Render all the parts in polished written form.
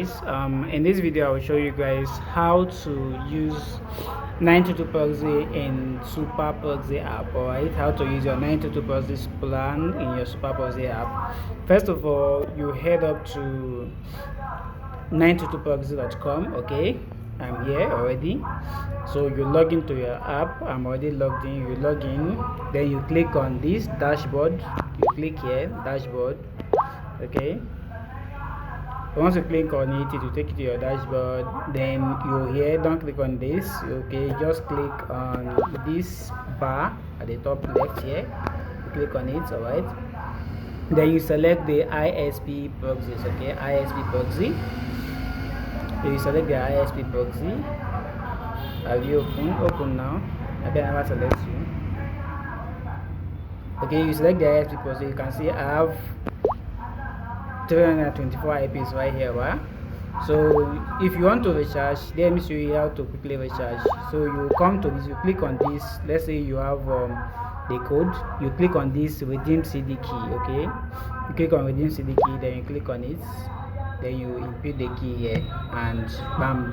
guys, in this video I will show you guys how to use 922Proxy in Superproxy app. Alright, how to use your 922Proxy plan in your Superproxy app. First of all, you head up to 922proxy.com. okay, I'm here already. So you log into your app. I'm already logged in. You log in, then you click on this dashboard. You click here, dashboard. Okay, once you click on it, it will take you to your dashboard. Then you here, don't click on this. Okay, just click on this bar at the top left here. You click on it. All right, then you select the ISP proxies. Okay, ISP proxy. You select the ISP proxy. Have you open now? I can never select you. Okay, you select the ISP proxy. You can see I have 324 IPs right here, right? So if you want to recharge, let me show you how to quickly recharge. So you come to this, you click on this. Let's say you have the code. You click on this redeem CD key. Okay, you click on redeem CD key, then you click on it, then you input the key here, and bam,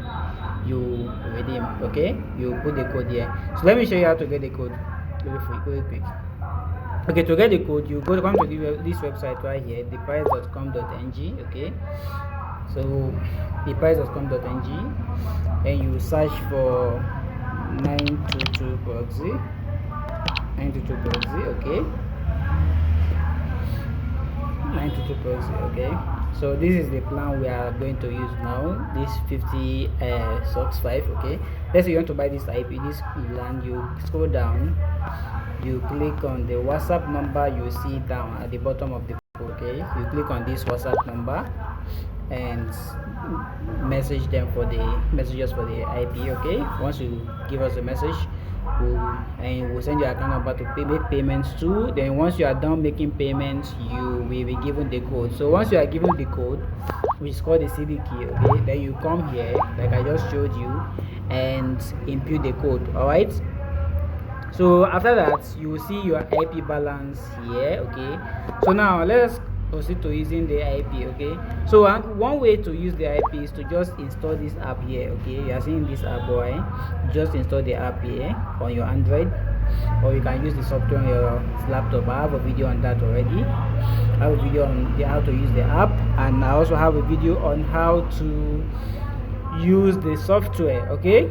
you redeem. Okay, you put the code here. So let me show you how to get the code very quick. Okay, to get the code, you come to this website right here, theprice.com.ng. okay, so theprice.com.ng, and you search for 922Proxy. Okay, 922Proxy. okay, so this is the plan we are going to use now, this 50 socks 5. okay, let's say you want to buy this IP, this land. You scroll down, you click on the WhatsApp number you see down at the bottom of the page. Okay, you click on this WhatsApp number and message them for the messages for the IP. okay, once you give us a message, we'll send your account number to make payments to. Then once you are done making payments, you will be given the code. So once you are given the code, which is called the CD key, okay, then you come here like I just showed you and input the code. All right, so after that, you will see your IP balance here. Okay, so now let's proceed to using the IP. okay, so one way to use the IP is to just install this app here. Okay, you are seeing this app, boy. Just install the app here on your Android, or you can use the software on your laptop. I have a video on that already. I have a video on how to use the app, and I also have a video on how to use the software. Okay,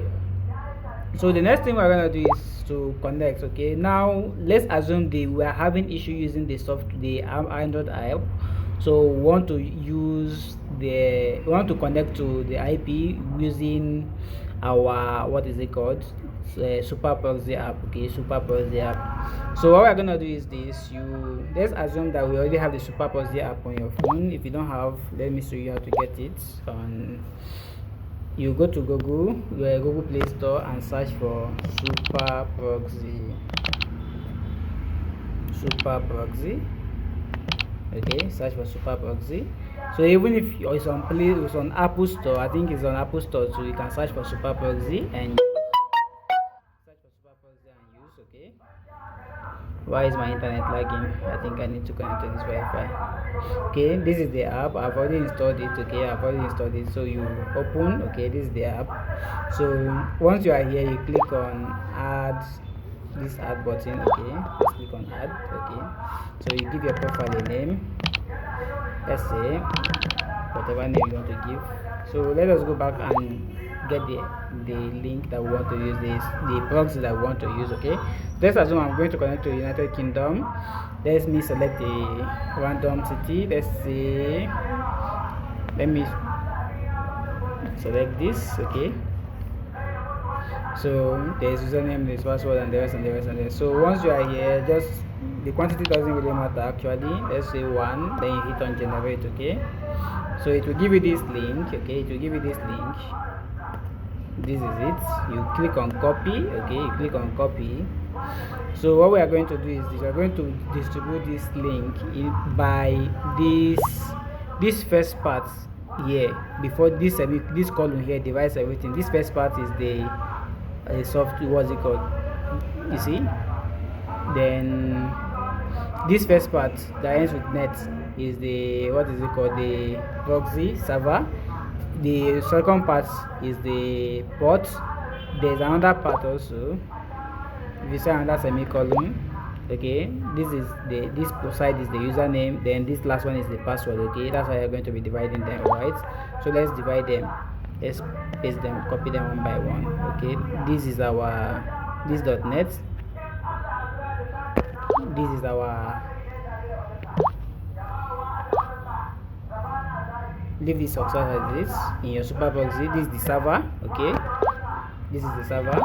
so the next thing we're gonna do is to connect. Okay, now let's assume we are having issue using the Android app. So we want to connect to the IP using our, what is it called, Superproxy app. Okay, Superproxy app. So what we're gonna do is this. Let's assume that we already have the Superproxy app on your phone. If you don't have, let me show you how to get it. You go to Google Play Store and search for Superproxy. Okay, search for Superproxy. So even if it's on Apple Store, I think it's on Apple Store, so you can search for Superproxy and use. Okay, why is my internet lagging? I think I need to connect to this Wi-Fi. Okay, this is the app. I've already installed it. Okay, I've already installed it. So you open. Okay, this is the app. So once you are here, you click on add, this add button. Okay, just click on add. Okay, so you give your profile a name. Let's say whatever name you want to give. So let us go back and get the link that we want to use, the proxy that we want to use. Okay, let's assume I'm going to connect to the United Kingdom. Let me select a random city. Let's say, let me select this. Okay, so there's username, there's password, and the rest. So once you are here, just the quantity doesn't really matter actually. Let's say 1, then you hit on generate. Okay, so it will give you this link. Okay, it will give you this link. This is it. You click on copy. Okay, you click on copy. So what we are going to do is this. We are going to distribute this link by this first part here, before this column here, device everything. This first part is the software, what's it called, you see. Then this first part that ends with net is the, what is it called, the proxy server. The second part is the port. There's another part also. If you say another semicolon, okay, this side is the username, then this last one is the password. Okay, that's how you're going to be dividing them. Alright, so let's divide them. Let's paste them, copy them one by one. Okay, this is our this.net. This is our leave this success as this in your Superproxy. This is the server. Okay, this is the server.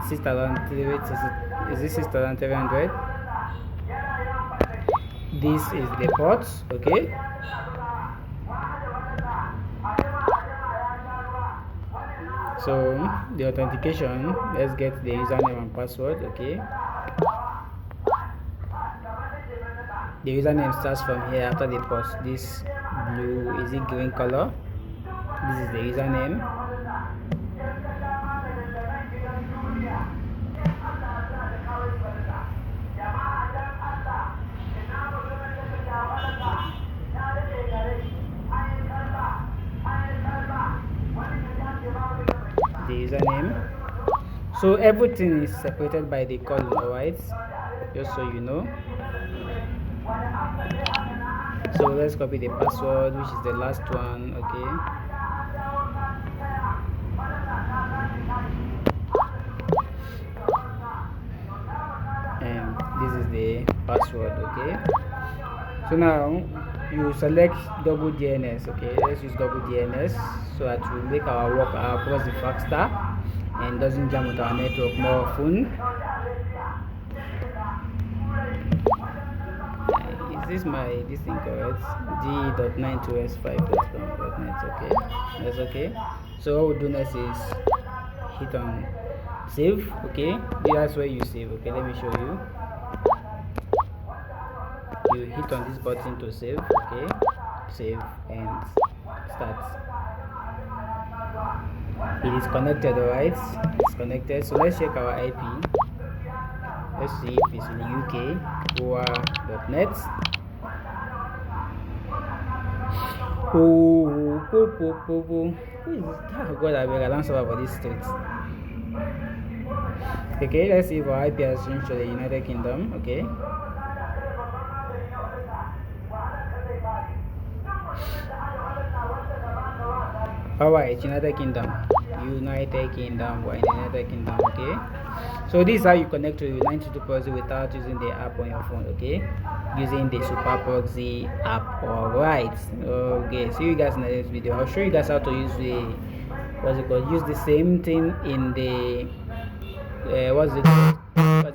6,300. Is this 6,300? This is the port. Okay, so the authentication, let's get the username and password. Okay, the username starts from here after the port. This blue, is it green color? This is the username. The username. So everything is separated by the column. Alright, just so you know. So let's copy the password, which is the last one. Okay, and this is the password. Okay, so now you select double DNS. Okay, let's use double DNS so that we make our work, our proxy faster and doesn't jam with our network more often. Is this thing correct? g.92s5.com.net. Okay, that's okay. So what we'll do next is hit on save. Okay, that's where you save. Okay, let me show you. You hit on this button to save. Okay, save and start. It is connected. Alright, it's connected. So let's check our IP. Let's see if it's in UK or.net. Who is this? Oh God, I will announce about this street. Okay, let's see if our IP has changed to the United Kingdom. Okay, alright, United Kingdom. We're in the United Kingdom. Okay, so this is how you connect to 922Proxy without using the app on your phone. Okay, using the Superproxy app. Alright, okay, see you guys in the next video. I'll show you guys how to use the use the same thing in the what's the name of